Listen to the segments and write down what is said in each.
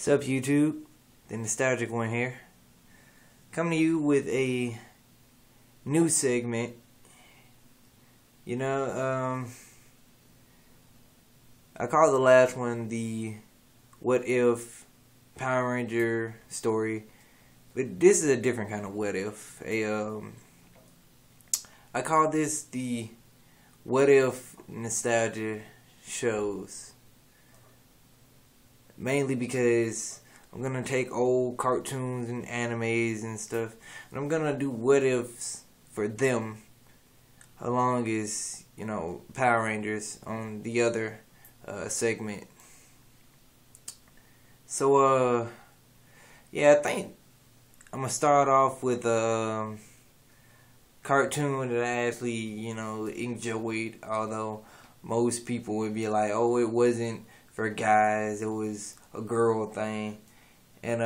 What's up, YouTube? The Nostalgic One here. Coming to you with a new segment. I called the last one the What If Power Ranger story. But this is a different kind of what if. I call this the What If Nostalgia Shows. Mainly because I'm going to take old cartoons and animes and stuff, and I'm going to do what ifs for them, along as, Power Rangers on the other segment. So, I think I'm going to start off with a cartoon that I actually, enjoyed, although most people would be like, oh, it wasn't for guys, it was a girl thing. And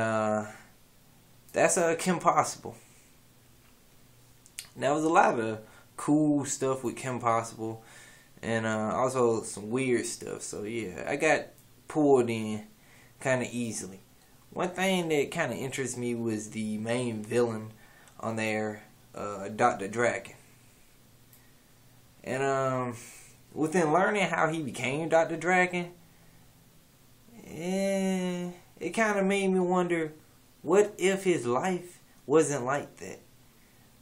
that's Kim Possible. Now, there was a lot of cool stuff with Kim Possible, and also some weird stuff. So yeah, I got pulled in kind of easily. One thing that kind of interests me was the main villain on there, Dr. Drakken. And within learning how he became Dr. Drakken, it kind of made me wonder, what if his life wasn't like that?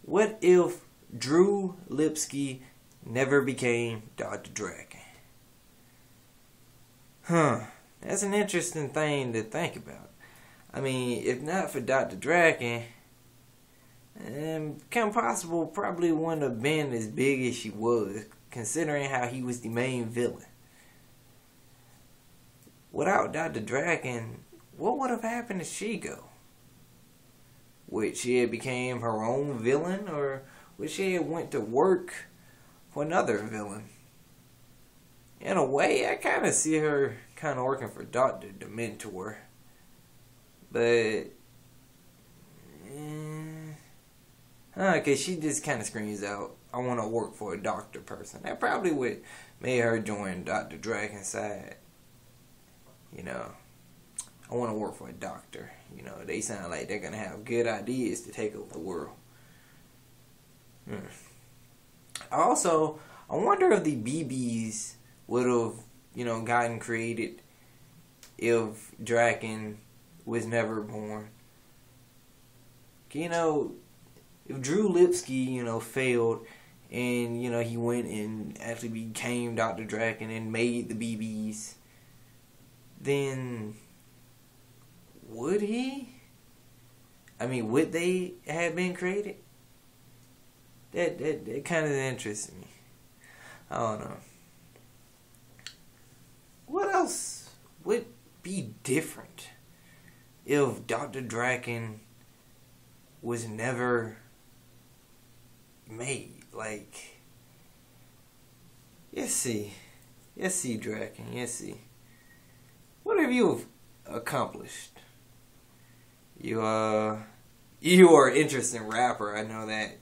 What if Drew Lipsky never became Dr. Drakken? That's an interesting thing to think about. I mean, if not for Dr. Drakken, Kim Possible probably wouldn't have been as big as she was, considering how he was the main villain. Without Dr. Drakken, what would have happened to Shigo? Would she have became her own villain, or would she have went to work for another villain? In a way, I kind of see her kind of working for Dr. Dementor. But, because she just kind of screams out, I want to work for a doctor person. That probably would make her join Dr. Drakken's side. I want to work for a doctor. They sound like they're going to have good ideas to take over the world. Also, I wonder if the BBs would have, gotten created if Drakken was never born. If Drew Lipsky, failed and, he went and actually became Dr. Drakken and made the BBs, then would he? I mean, would they have been created? That kind of interests me. I don't know. What else would be different if Dr. Drakken was never made? Like, let's see, Drakken, let's see. What have you accomplished? You are an interesting rapper, I know that.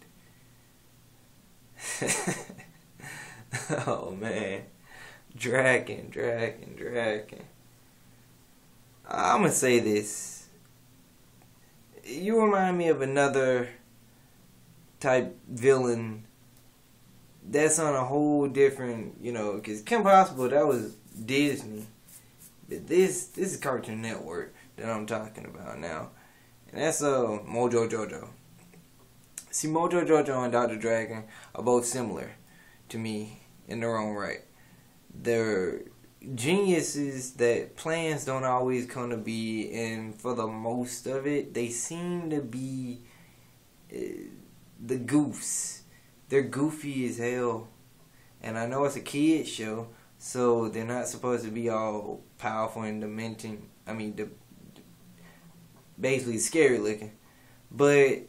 Oh man. Drakken. I'm gonna say this. You remind me of another type villain that's on a whole different, because Kim Possible, that was Disney. But this is Cartoon Network that I'm talking about now. And that's Mojo Jojo. See, Mojo Jojo and Dr. Drakken are both similar to me in their own right. They're geniuses that plans don't always come to be, and for the most of it, they seem to be the goofs. They're goofy as hell. And I know it's a kid's show, so they're not supposed to be all powerful and dementing. I mean, basically scary looking. But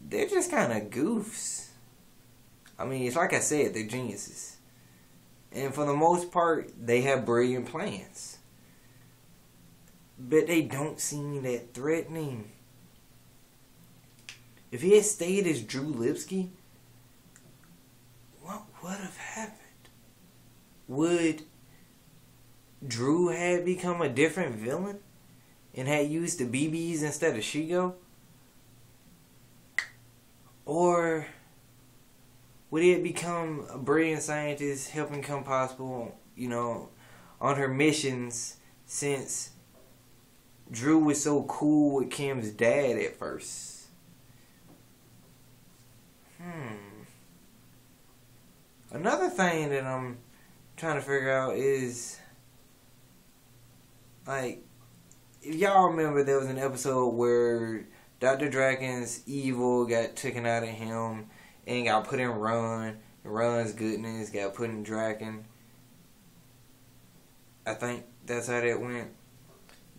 they're just kind of goofs. I mean, it's like I said, they're geniuses. And for the most part, they have brilliant plans. But they don't seem that threatening. If he had stayed as Drew Lipsky, what would have happened? Would Drew had become a different villain and had used the BBs instead of Shigo? Or would it become a brilliant scientist helping come possible, on her missions, since Drew was so cool with Kim's dad at first? Another thing that I'm trying to figure out is, like, if y'all remember, there was an episode where Dr. Drakken's evil got taken out of him and got put in Ron. Ron's goodness got put in Drakken. I think that's how that went.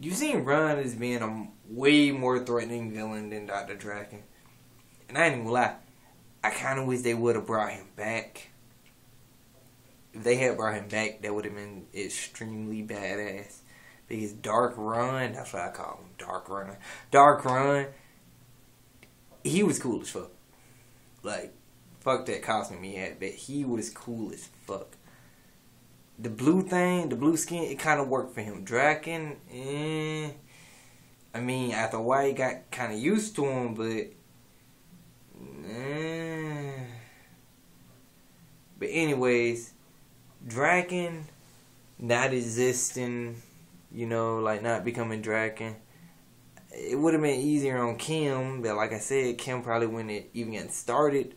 You seen Ron as being a way more threatening villain than Dr. Drakken. And I ain't even gonna lie, I kind of wish they would have brought him back. If they had brought him back, that would have been extremely badass. Because Dark Ron, that's what I call him, Dark Ron. Dark Ron, he was cool as fuck. Like, fuck that costume he had, but he was cool as fuck. The blue thing, the blue skin, it kind of worked for him. Drakken, I mean, after a while, he got kind of used to him, but But anyways, Drakken not existing, like not becoming Drakken. It would have been easier on Kim, but like I said, Kim probably wouldn't have even gotten started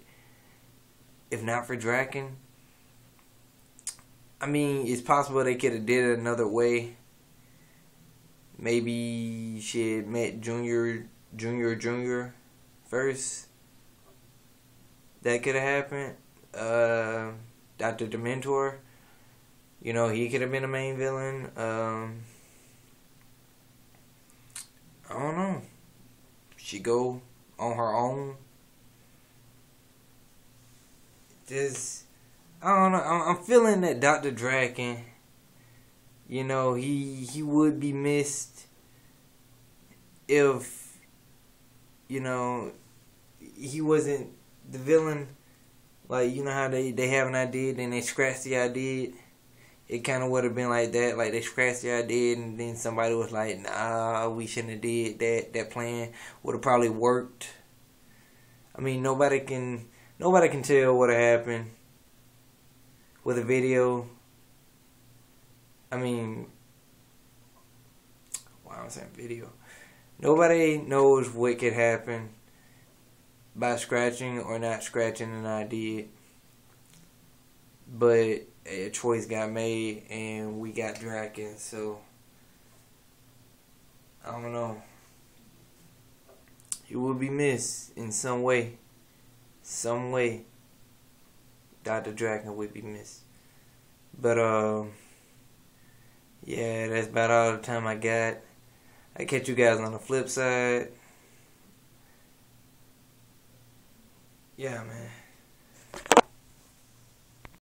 if not for Drakken. I mean, it's possible they could have did it another way. Maybe she had met Junior first. That could have happened. Dr. Dementor, he could have been the main villain. I don't know. She go on her own. I don't know. I'm feeling that Dr. Drakken, he would be missed if, he wasn't the villain. Like, how they have an idea, then they scratch the idea. It kind of would have been like that. Like, they scratched the idea, and then somebody was like, nah, we shouldn't have did that. That plan would have probably worked. I mean, nobody can tell what happened with a video. I mean, why am I saying video? Nobody knows what could happen by scratching or not scratching an idea. But a choice got made and we got Drakken, so I don't know. He will be missed in some way. Some way. Dr. Drakken would be missed. But yeah, that's about all the time I got. I catch you guys on the flip side. Yeah, man.